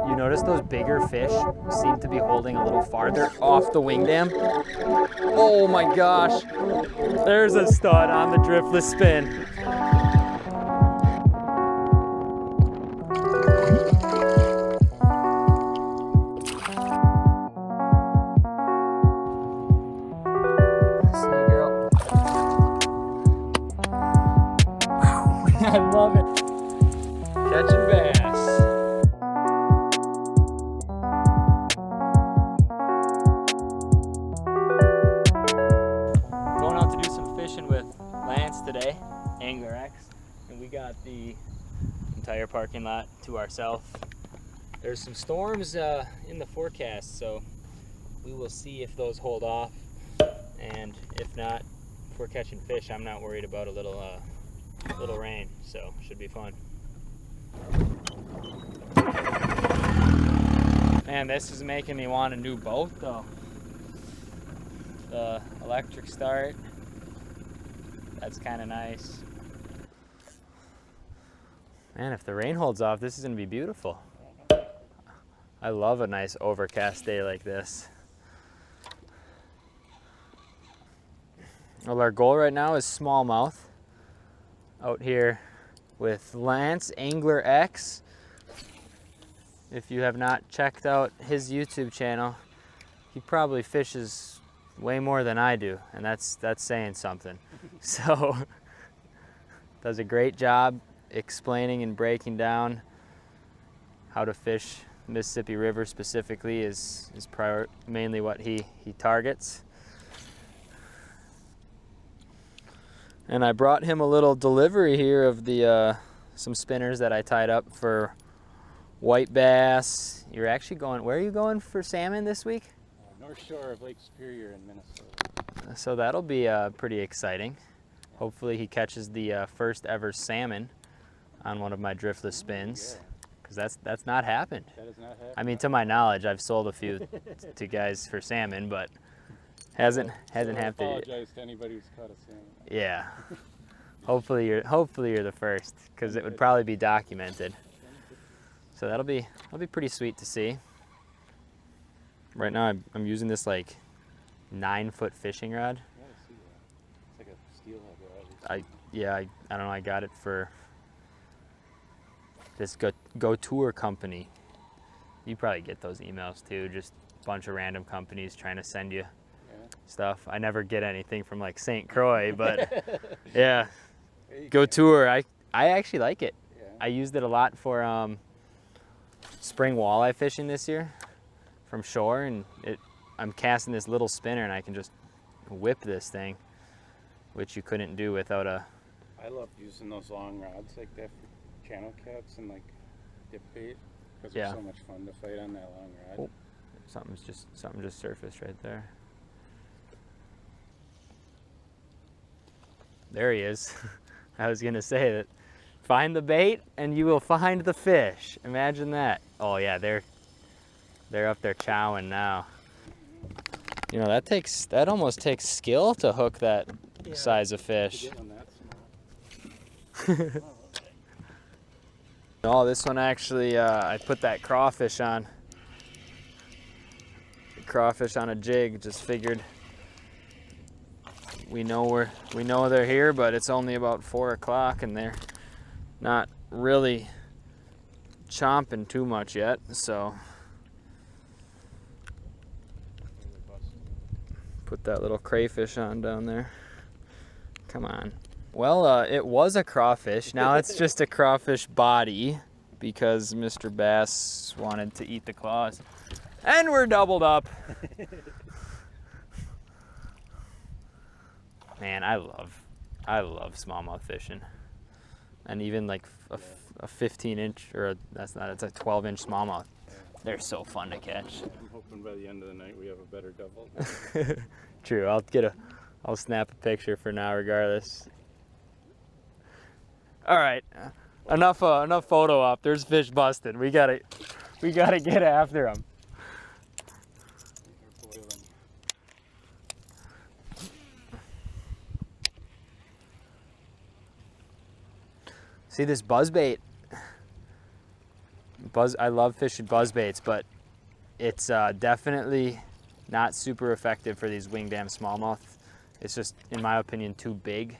You notice those bigger fish seem to be holding a little farther off the Wingdam. Oh my gosh, there's a stud on the driftless spin. I love it. Catching bass. Going out to do some fishing with Lance today, Angler X, and we got the entire parking lot to ourselves. There's some storms in the forecast, so we will see if those hold off, and if not, if we're catching fish, I'm not worried about a little rain, so should be fun. Man, this is making me want a new boat though. The electric start, that's kind of nice. Man, if the rain holds off, this is gonna be beautiful. I love a nice overcast day like this. Well, our goal right now is smallmouth. Out here with Lance, Angler X. If you have not checked out his YouTube channel, he probably fishes way more than I do, and that's saying something. So, does a great job explaining and breaking down how to fish the Mississippi River specifically is mainly what he targets. And I brought him a little delivery here of the some spinners that I tied up for white bass. You're actually going, where are you going for salmon this week? North shore of Lake Superior in Minnesota. So that'll be pretty exciting. Hopefully he catches the first ever salmon on one of my driftless spins, because that's not happened. That has not happened. I mean, to my knowledge, I've sold a few to guys for salmon, but hasn't happened. I apologize to anybody who's caught a salmon. Yeah. Hopefully you're the first, because it would probably be documented. So that'll be pretty sweet to see. Right now I'm using this like 9-foot fishing rod. Yeah, I see that. It's like a steelhead rod. I don't know, I got it for this Go Tour company. You probably get those emails too, just a bunch of random companies trying to send you stuff. I never get anything from like St. Croix, but yeah, Go Tour. I actually like it. Yeah. I used it a lot for spring walleye fishing this year from shore, and I'm casting this little spinner and I can just whip this thing, which you couldn't do without a... I love using those long rods like that for channel caps and like dip bait, because they're so much fun to fight on that long rod. Oh, something just surfaced right there. There he is. I was gonna say that. Find the bait and you will find the fish. Imagine that. Oh yeah, they're up there chowing now. You know, that almost takes skill to hook that size of fish. Oh, this one actually, I put that crawfish on. Crawfish on a jig. Just figured we know they're here, but it's only about 4 o'clock and they're not really chomping too much yet, so put that little crayfish on down there. Come on. Well, it was a crawfish. Now it's just a crawfish body because Mr. Bass wanted to eat the claws. And we're doubled up. Man, I love smallmouth fishing. And even like a 15-inch, or it's a 12-inch smallmouth. They're so fun to catch. I'm hoping by the end of the night we have a better double. True, I'll snap a picture for now regardless. All right, enough photo op. There's fish busted. We gotta get after them. See this buzzbait? I love fishing buzz baits, but it's definitely not super effective for these Wingdam smallmouth. It's just, in my opinion, too big.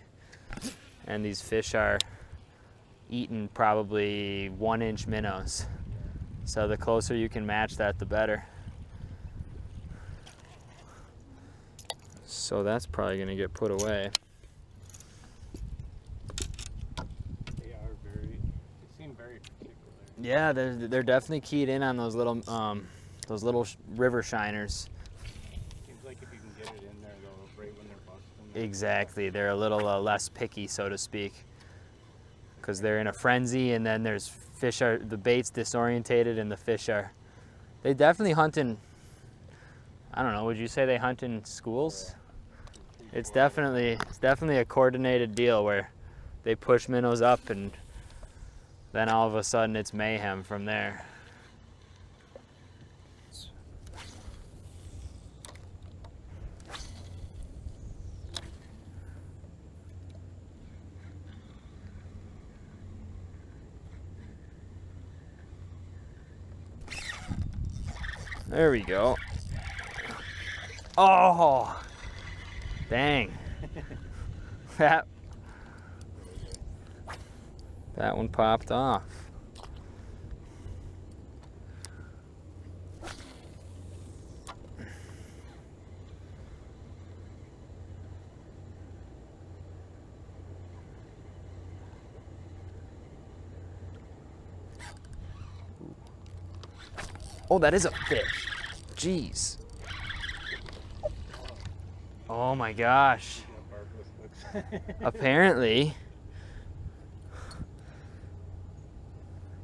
And these fish are eating probably 1-inch minnows. So the closer you can match that, the better. So that's probably gonna get put away. They seem very particular. Yeah, they're definitely keyed in on those little river shiners. Seems like if you can get it in there, though, right when they're busting. Exactly, they're a little less picky, so to speak, because they're in a frenzy, and then there's the bait's disorientated, and the fish are. They definitely hunt in. I don't know. Would you say they hunt in schools? It's definitely a coordinated deal where they push minnows up, and then all of a sudden it's mayhem from there. There we go. Oh, dang. That one popped off. Oh, that is a fish. Jeez. Oh my gosh. Apparently.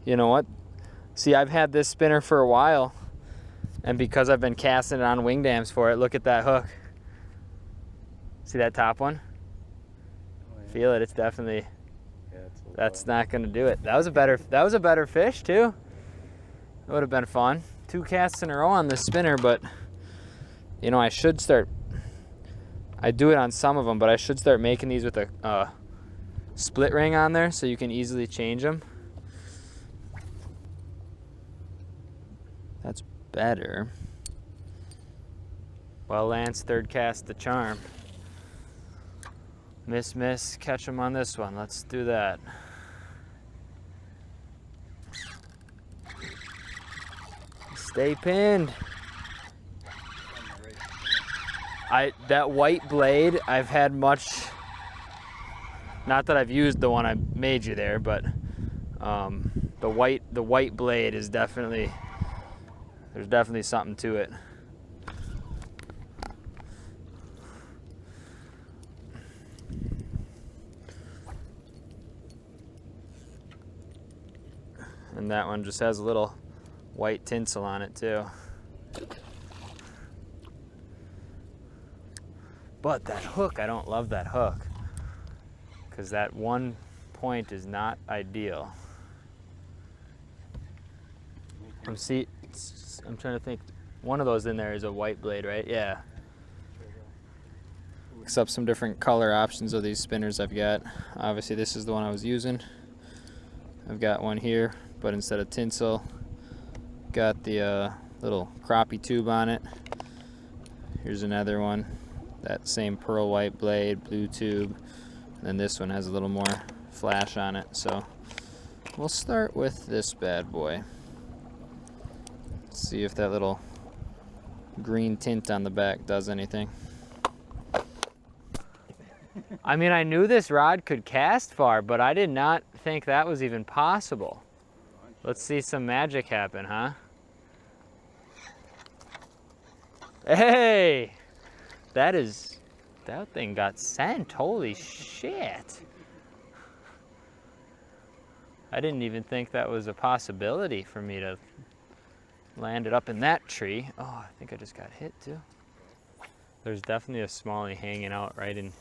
You know what? See, I've had this spinner for a while, and because I've been casting it on Wingdams for it, look at that hook. See that top one? Oh, yeah. Feel it, it's definitely, Yeah, that's not gonna do it. That was a better fish too. It would have been fun. 2 casts in a row on this spinner, but you know, I do it on some of them, but I should start making these with a split ring on there so you can easily change them. That's better. Well, Lance, 3rd cast the charm. Miss, miss, catch them on this one. Let's do that. Stay pinned. That white blade, I've had much, not that I've used the one I made you there, but the white blade is definitely, there's definitely something to it. And that one just has a little white tinsel on it too. But that hook, I don't love that hook, because that one point is not ideal. I'm trying to think. One of those in there is a white blade, right? Yeah. Looks up some different color options of these spinners I've got. Obviously this is the one I was using. I've got one here, but instead of tinsel, got the little crappie tube on it. Here's another one, that same pearl white blade, blue tube, and then this one has a little more flash on it. So we'll start with this bad boy. See if that little green tint on the back does anything. I mean, I knew this rod could cast far, but I did not think that was even possible. Let's see some magic happen, huh? Hey! That thing got sent. Holy shit. I didn't even think that was a possibility for me to land it up in that tree. Oh, I think I just got hit too. There's definitely a smallie hanging out right in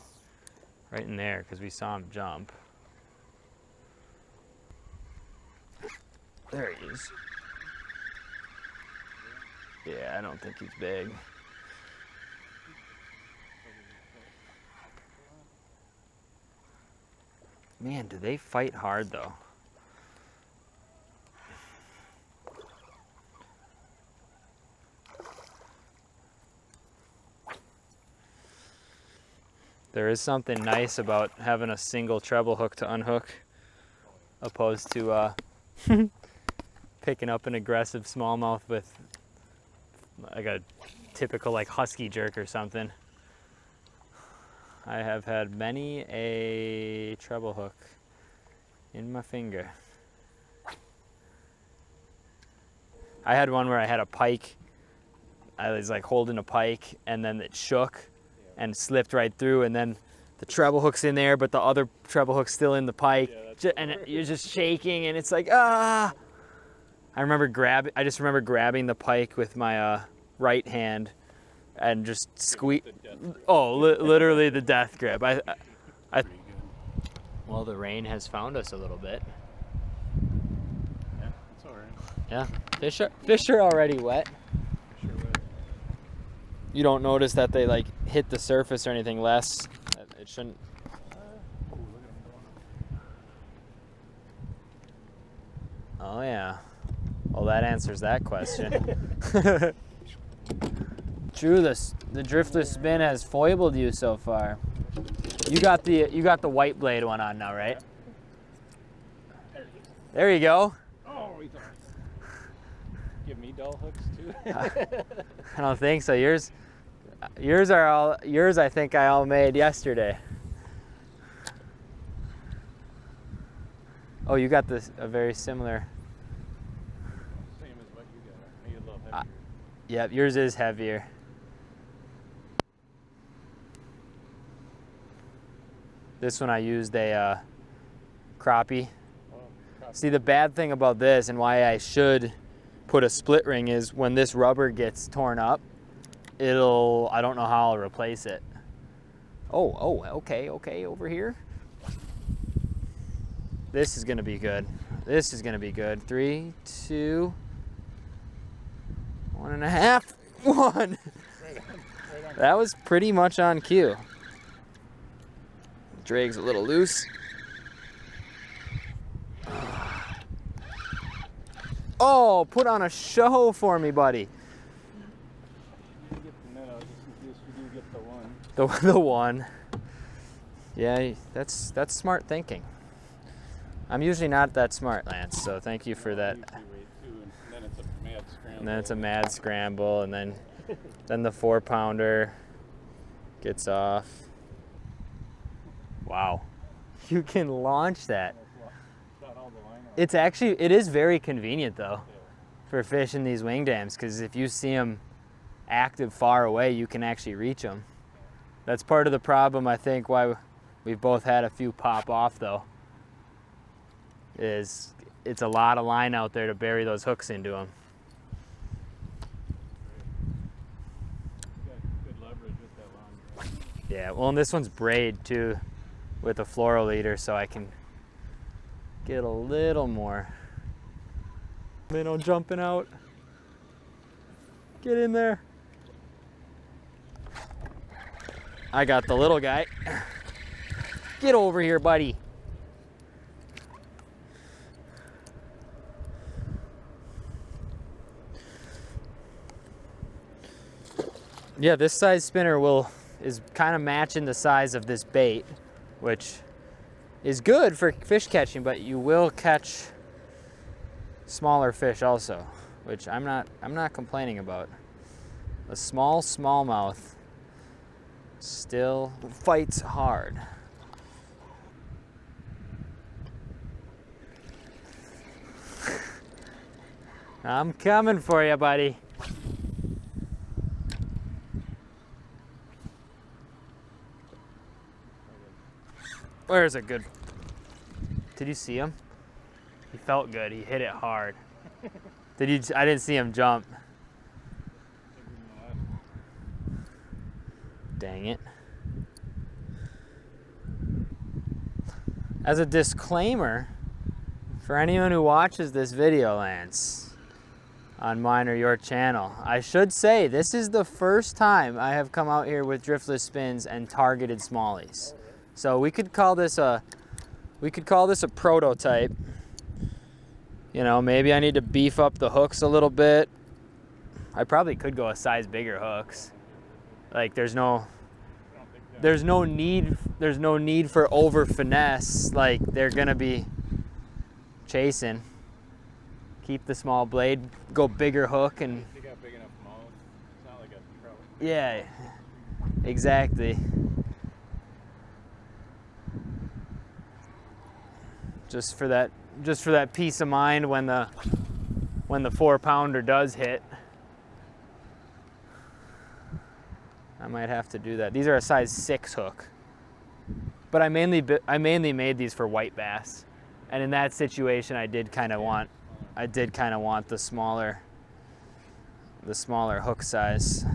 there because we saw him jump. There he is. Yeah, I don't think he's big. Man, do they fight hard though. There is something nice about having a single treble hook to unhook, opposed to picking up an aggressive smallmouth with like a typical like husky jerk or something. I have had many a treble hook in my finger. I had one where I had a pike. I was like holding a pike and then it shook and slipped right through, and then the treble hook's in there but the other treble hook's still in the pike, and you're just shaking and it's like, ah. I just remember grabbing the pike with my right hand and just squeeze. Oh, literally the death grip. Well, the rain has found us a little bit. Yeah, it's all right. Yeah, fish are already wet. Fish are wet. You don't notice that they like hit the surface or anything less. It shouldn't. Oh, look at them going. Oh yeah. Well, that answers that question. Drew, the driftless spin has foibled you so far. You got the white blade one on now, right? There you go. Oh, he thought. Give me dull hooks too. I don't think so. Yours I think I all made yesterday. Oh, you got a very similar. Same as what you got. Maybe a little heavier. Yep, yours is heavier. This one I used a crappie. Oh, crappie. See, the bad thing about this and why I should put a split ring is when this rubber gets torn up, I don't know how I'll replace it. Oh, okay, over here. This is gonna be good. This is gonna be good. 3, 2, 1.5, 1. Right on. That was pretty much on cue. Drag's a little loose. Oh, put on a show for me, buddy. You get the minnow just in case you do get the one. The one. Yeah, that's smart thinking. I'm usually not that smart, Lance, so thank you for that. Usually wait too, and then it's a mad scramble. And then it's a mad scramble, and then the 4-pounder gets off. Wow, you can launch that. It is very convenient though, for fishing these wingdams, because if you see them active far away, you can actually reach them. That's part of the problem, I think, why we've both had a few pop off though, is it's a lot of line out there to bury those hooks into them. Good leverage with that line. Yeah, well, and this one's braid too, with a floral leader, so I can get a little more minnow jumping out. Get in there. I got the little guy. Get over here, buddy. Yeah, this size spinner is kind of matching the size of this bait, which is good for fish catching, but you will catch smaller fish also, which I'm not complaining about. A small smallmouth still fights hard. I'm coming for you, buddy. Where's a good? Did you see him? He felt good. He hit it hard. I didn't see him jump. Dang it. As a disclaimer, for anyone who watches this video, Lance, on mine or your channel, I should say this is the first time I have come out here with Driftless Spins and targeted Smallies. So we could call this a prototype. You know, maybe I need to beef up the hooks a little bit. I probably could go a size bigger hooks. Like there's no there's no need for over finesse. Like, they're gonna be chasing. Keep the small blade, go bigger hook, and They got big enough mouth. It's not like a trout. yeah, exactly. Just for that peace of mind when the 4-pounder does hit. I might have to do that. These are a size 6 hook, but I mainly made these for white bass, and in that situation, I did kind of want the smaller hook size.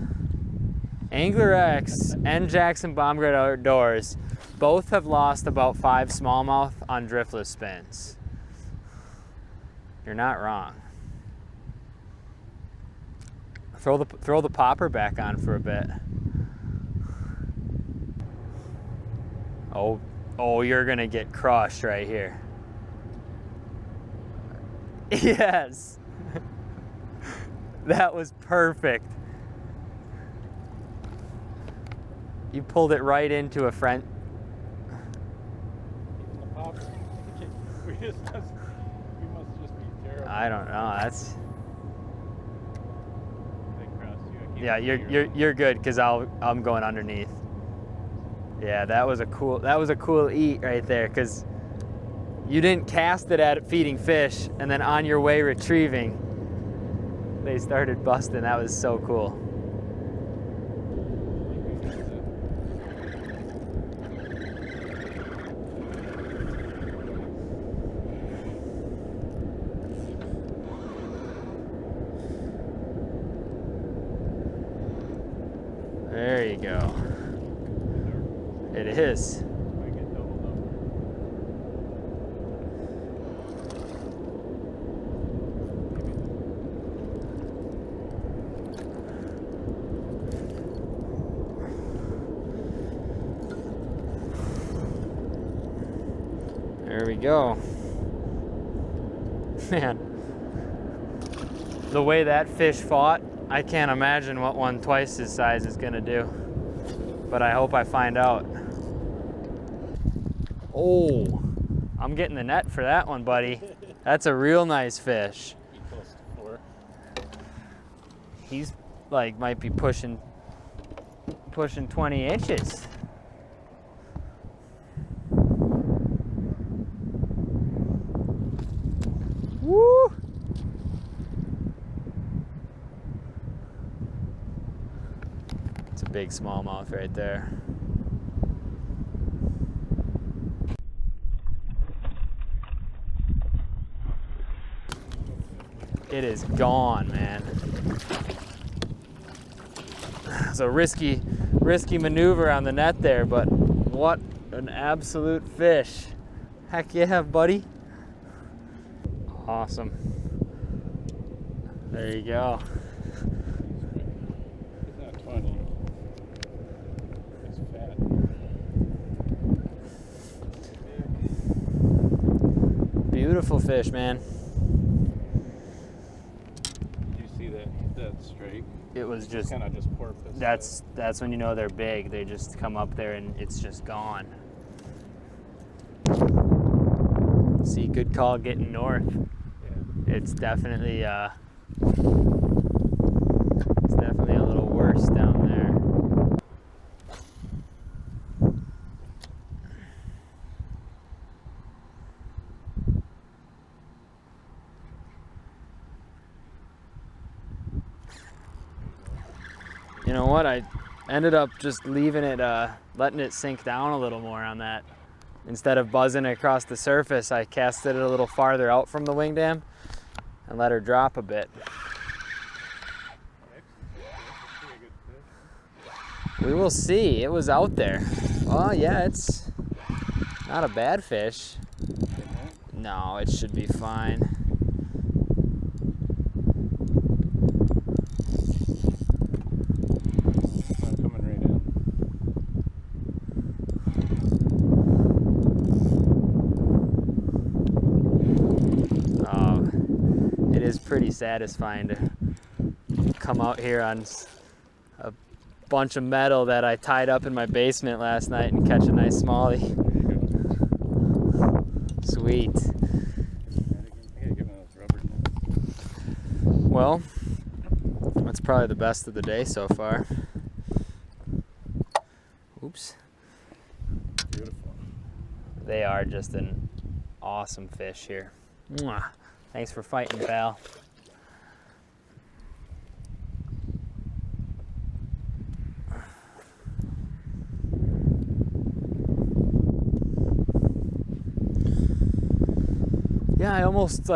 Angler X and Jackson Baumgart Outdoors both have lost about 5 smallmouth on Driftless Spins. You're not wrong. Throw the popper back on for a bit. Oh, you're gonna get crushed right here. Yes. That was perfect. You pulled it right into a friend. The popper. We must just be terrible. I don't know. That's. They crossed you. I can't Yeah, see you're good because I'm going underneath. Yeah, that was a cool eat right there, because you didn't cast it at feeding fish, and then on your way retrieving, they started busting. That was so cool. There you go. It is. I get doubled up. There we go. Man, the way that fish fought, I can't imagine what one twice his size is gonna do. But I hope I find out. Oh, I'm getting the net for that one, buddy. That's a real nice fish. Be close to 4. He's like, might be pushing 20 inches. Woo! It's a big smallmouth right there. It is gone, man. It's a risky maneuver on the net there, but what an absolute fish. Heck yeah, buddy. Awesome. There you go. He's not 20. He's fat. Beautiful fish, man. Did you see that strike? It was just Kind of just porpoise. that's when you know they're big. They just come up there and it's just gone. See, good call getting north. Yeah. It's definitely a little worse down there. You know what? I ended up just leaving it, letting it sink down a little more on that. Instead of buzzing it across the surface, I casted it a little farther out from the wingdam and let her drop a bit. We will see. It was out there. Oh yeah, it's not a bad fish. No, it should be fine. Pretty satisfying to come out here on bunch of metal that I tied up in my basement last night and catch a nice smallie. Sweet. Well, that's probably the best of the day so far. Oops. Beautiful. They are just an awesome fish here. Mwah. Thanks for fighting, pal. Yeah, I almost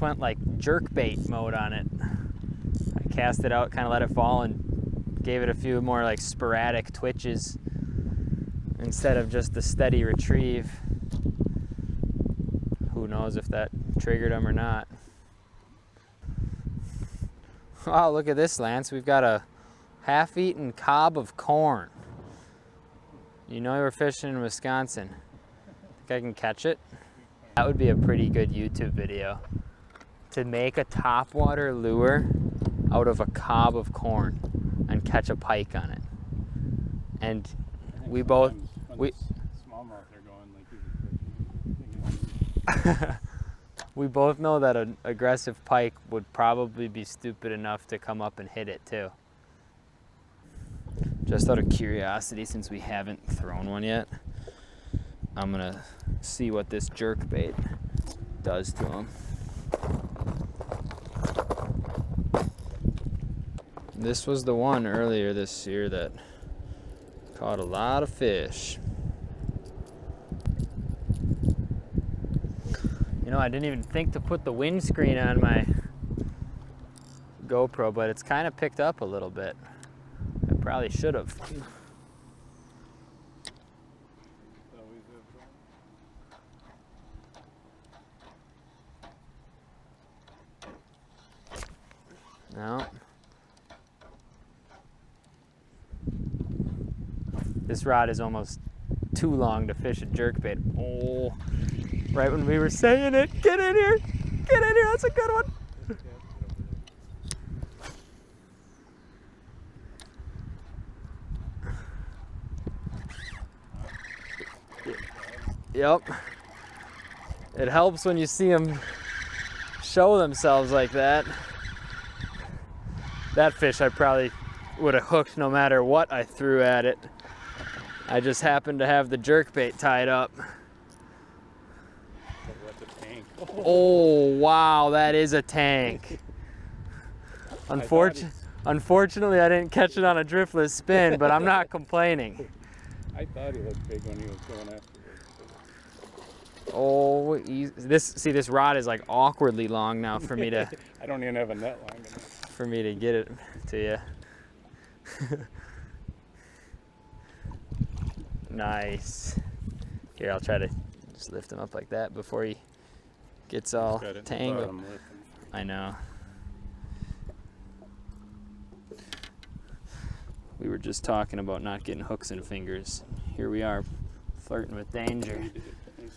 went like jerk bait mode on it. I cast it out, kind of let it fall, and gave it a few more like sporadic twitches instead of just the steady retrieve. Who knows if that triggered him or not. Oh, look at this, Lance. We've got a half-eaten cob of corn. You know you were fishing in Wisconsin. Think I can catch it? That would be a pretty good YouTube video. To make a topwater lure out of a cob of corn and catch a pike on it. And we both... Smallmouth are going like we both know that an aggressive pike would probably be stupid enough to come up and hit it too. Just out of curiosity, since we haven't thrown one yet, I'm gonna see what this jerk bait does to him. This was the one earlier this year that caught a lot of fish. You know, I didn't even think to put the windscreen on my GoPro, but it's kind of picked up a little bit. I probably should have. No. This rod is almost too long to fish a jerkbait. Oh, right when we were saying it. Get in here. Get in here. That's a good one. Yep. It helps when you see them show themselves like that. That fish I probably would have hooked no matter what I threw at it. I just happened to have the jerkbait tied up. Oh, wow, that is a tank. Unfortunately, I didn't catch it on a driftless spin, but I'm not complaining. I thought he looked big when he was going after it. Oh, this rod is like awkwardly long now for me to... I don't even have a net long enough. For me to get it to you. Nice. Here, I'll try to just lift him up like that before he gets all tangled. I know. We were just talking about not getting hooks in fingers. Here we are, flirting with danger. Nice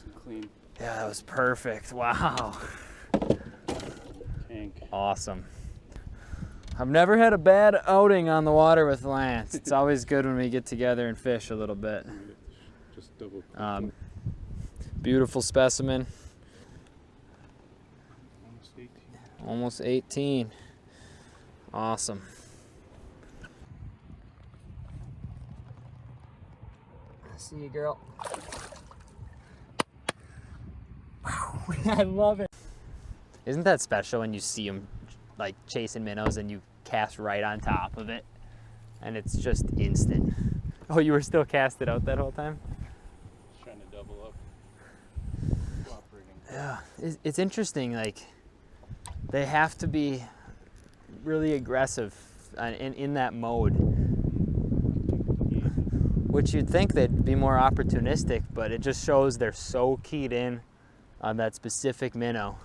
and clean. Yeah, that was perfect. Wow. Tank. Awesome. I've never had a bad outing on the water with Lance. It's always good when we get together and fish a little bit. Just double. Beautiful specimen. Almost 18. Almost 18. Awesome. See you, girl. I love it. Isn't that special when you see them like chasing minnows and you cast right on top of it and it's just instant? Oh, you were still casted out that whole time? Trying to double up. Cooperating. Yeah, it's interesting. Like, they have to be really aggressive in that mode, which you'd think they'd be more opportunistic, but it just shows they're so keyed in on that specific minnow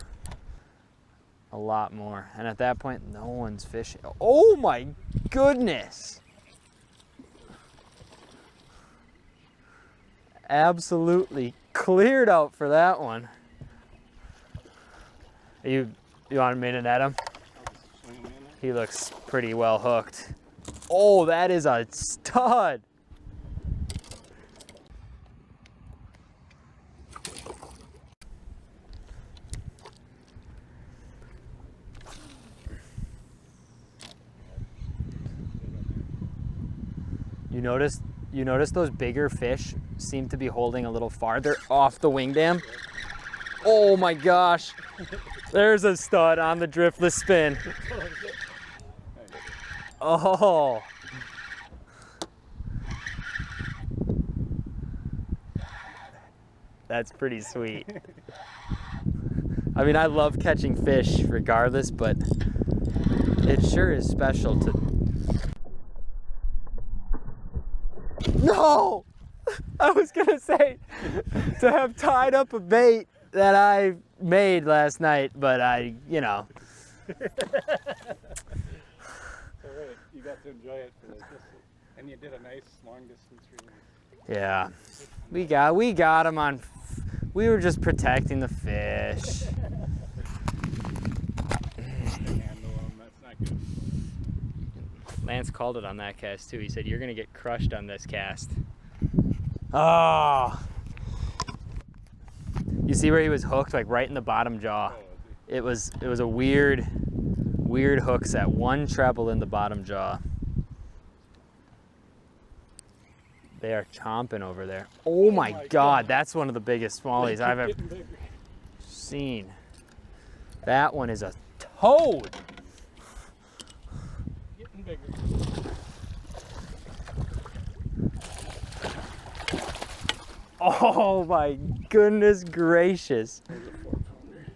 a lot more. And at that point, no one's fishing. Oh my goodness. Absolutely cleared out for that one. You want me to net him? He looks pretty well hooked. Oh, that is a stud. You notice those bigger fish seem to be holding a little farther off the Wingdam? Oh my gosh. There's a stud on the driftless spin. Oh. That's pretty sweet. I mean, I love catching fish regardless, but it sure is special to... No! I was gonna say, to have tied up a bait that I made last night, but you know. Alright, you got to enjoy it for this. And you did a nice long distance release. Yeah, we got him on, we were just protecting the fish. That's not good. Lance called it on that cast too. He said, you're gonna get crushed on this cast. Oh. You see where he was hooked, like right in the bottom jaw. It was a weird hook set. One treble in the bottom jaw. They are chomping over there. Oh my God, that's one of the biggest smallies I've ever seen. That one is a toad. Getting bigger. Oh my goodness gracious. There's a 4-pounder.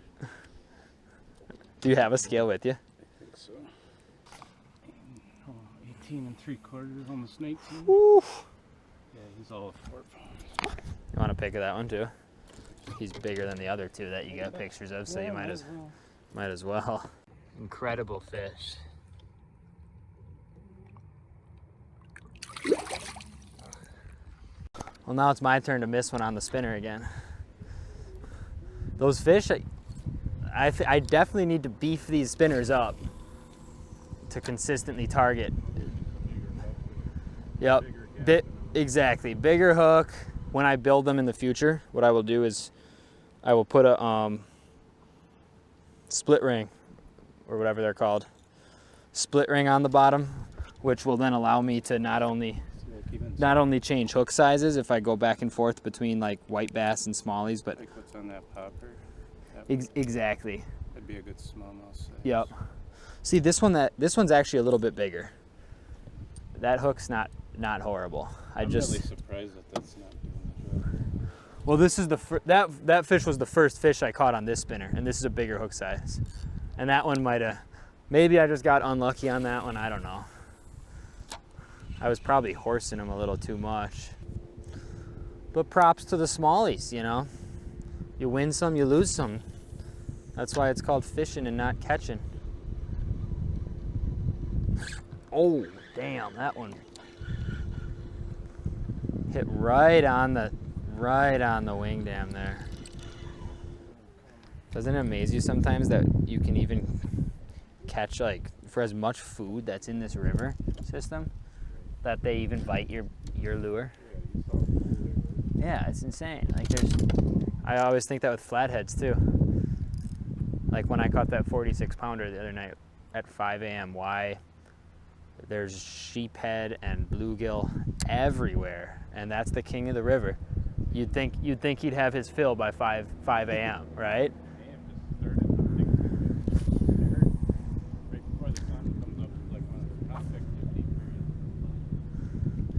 Do you have a scale with you? I think so. 18 3/4, almost 19. Oof. Yeah, he's all 4 pounds. You want a pic of that one too? He's bigger than the other two that you got pictures of, so you might as well. Incredible fish. Well, now it's my turn to miss one on the spinner again. Those fish, I definitely need to beef these spinners up to consistently target. Yep, exactly. Bigger hook. When I build them in the future, what I will do is I will put a split ring, or whatever they're called, split ring on the bottom, which will then allow me to not only change hook sizes if I go back and forth between like white bass and smallies, but like what's on that popper. Exactly. That'd be a good smallmouth size. Yep. See this one's actually a little bit bigger. That hook's not horrible. I'm really surprised that that's not doing the job. Well, this is that fish was the first fish I caught on this spinner, and this is a bigger hook size. And that one maybe I just got unlucky on that one. I don't know. I was probably horsing him a little too much. But props to the smallies, you know. You win some, you lose some. That's why it's called fishing and not catching. Oh, damn, that one hit right on the Wingdam there. Doesn't it amaze you sometimes that you can even catch, like, for as much food that's in this river system, that they even bite your lure? Yeah, it's insane. Like I always think that with flatheads too. Like when I caught that 46 pounder the other night at 5 a.m. Why? There's sheephead and bluegill everywhere, and that's the king of the river. You'd think he'd have his fill by 5 a.m. right?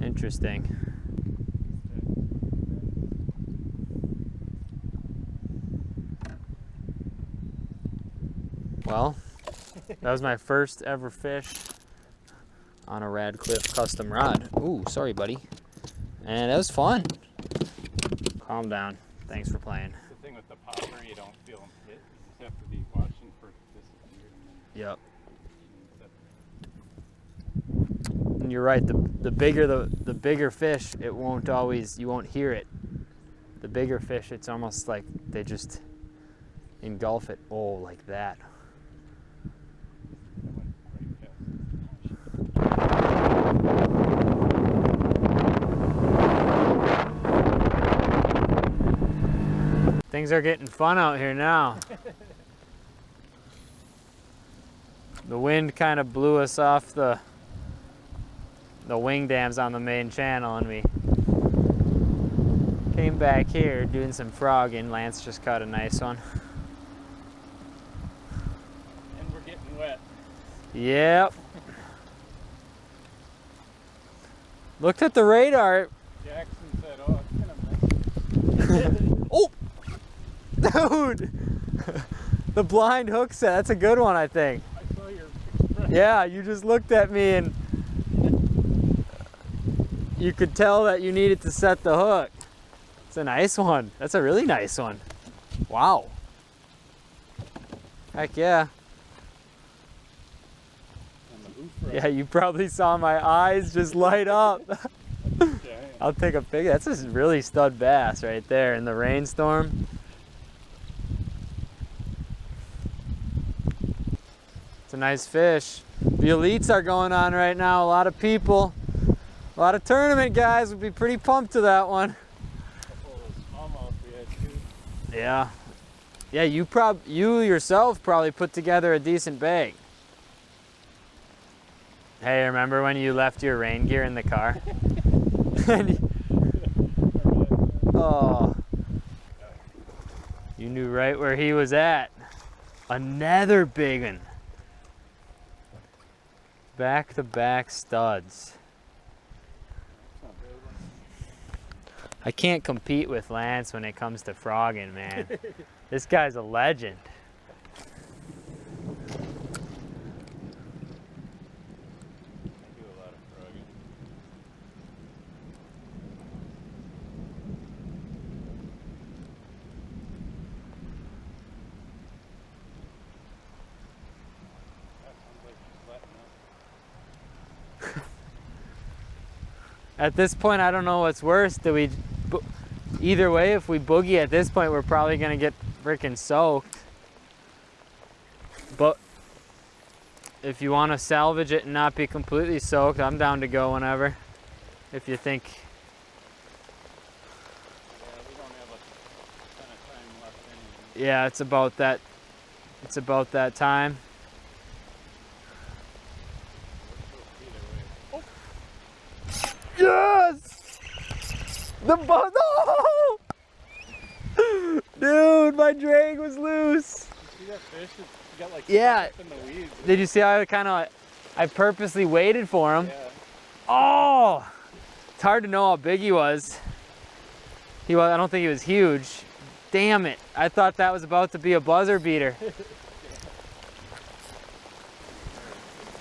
Interesting. Well, that was my first ever fish on a Radcliffe custom rod. Ooh, sorry, buddy. And it was fun. Calm down. Thanks for playing. The thing with the popper, you don't feel them hit. You just have to be watching for it to disappear. Yep. And you're right. The bigger fish, you won't hear it. The bigger fish, it's almost like they just engulf it. Oh, like that. Things are getting fun out here now. The wind kind of blew us off the wingdams on the main channel, and we came back here doing some frogging. Lance just caught a nice one. And we're getting wet. Yep. Looked at the radar. Jackson said, oh, it's gonna mess. Oh! Dude! The blind hook set, that's a good one, I think. I saw your expression. Yeah, you just looked at me and you could tell that you needed to set the hook. It's a nice one. That's a really nice one. Wow. Heck yeah. Yeah, you probably saw my eyes just light up. I'll take a picture. That's a really stud bass right there in the rainstorm. It's a nice fish. The elites are going on right now. A lot of people, a lot of tournament guys would be pretty pumped to that one. Smallmouth we had too. Yeah. Yeah, you yourself probably put together a decent bag. Hey, remember when you left your rain gear in the car? Oh. You knew right where he was at. Another big one. Back-to-back studs. I can't compete with Lance when it comes to frogging, man. This guy's a legend. At this point, I don't know what's worse. Either way, if we boogie at this point, we're probably gonna get freaking soaked. But if you want to salvage it and not be completely soaked, I'm down to go whenever. If you think. Yeah, we don't have a ton of time left anyway. Yeah, it's about that. It's about that time. Yes! The buzz! Oh! Dude, my drag was loose. You see that fish? It's got like yeah. stuck in the weeds. Did you see how I purposely waited for him? Yeah. Oh! It's hard to know how big he was. I don't think he was huge. Damn it. I thought that was about to be a buzzer beater.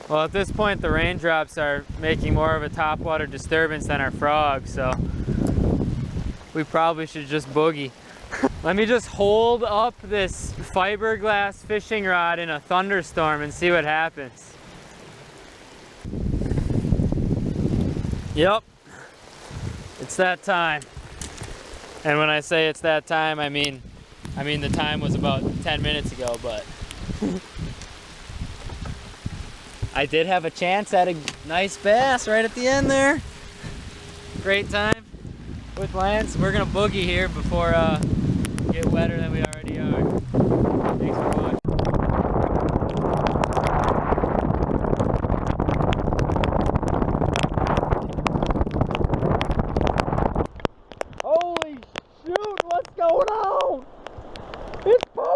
Well, at this point, the raindrops are making more of a topwater disturbance than our frogs, so we probably should just boogie. Let me just hold up this fiberglass fishing rod in a thunderstorm and see what happens. Yep, it's that time. And when I say it's that time, I mean the time was about 10 minutes ago, but I did have a chance at a nice bass right at the end there. Great time with Lance. We're gonna boogie here before we get wetter than we already are. Thanks for watching. Holy shoot, what's going on?